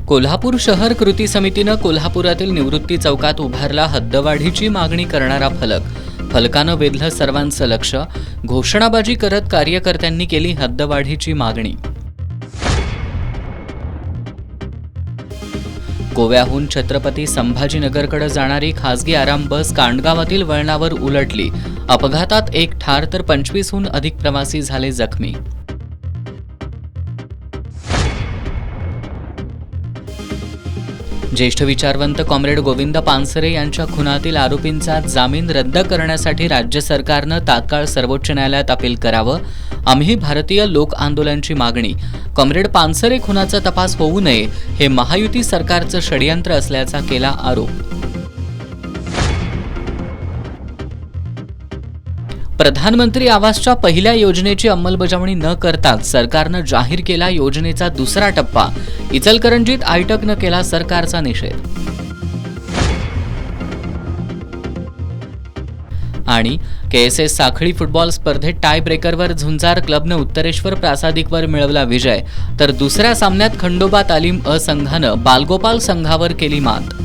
कोल्हापूर शहर कृती समितीनं कोल्हापुरातील निवृत्ती चौकात उभारला हद्दवाढीची मागणी करणारा फलकानं वेधलं सर्वांचं लक्ष. घोषणाबाजी करत कार्यकर्त्यांनी केली हद्दवाढीची मागणी. गोव्याहून छत्रपती संभाजीनगरकडे जाणारी खासगी आराम बस कांडगावातील वळणावर उलटली. अपघातात 1 ठार तर 25हून अधिक प्रवासी झाले जखमी. ज्येष्ठ विचारवंत कॉम्रेड गोविंद पानसरे यांच्या खुनातील आरोपींचा जामीन रद्द करण्यासाठी राज्य सरकारनं तात्काळ सर्वोच्च न्यायालयात अपील करावं. आम्ही भारतीय लोक आंदोलनाची मागणी. कॉम्रेड पानसरे खुनाचा तपास होऊ नये हे महायुती सरकारचं षडयंत्र असल्याचा केला आरोप. प्रधानमंत्री आवासच्या पहिल्या योजनेची अंमलबजावणी न करताच सरकारनं जाहीर केला योजनेचा दुसरा टप्पा. इचलकरंजीत आयटकनं केला सरकारचा निषेध. आणि KSS साखळी फुटबॉल स्पर्धेत टाय ब्रेकरवर झुंजार क्लबनं उत्तरेश्वर प्रासादिकवर मिळवला विजय. तर दुसऱ्या सामन्यात खंडोबा तालीम अ संघानं बालगोपाल संघावर केली मात.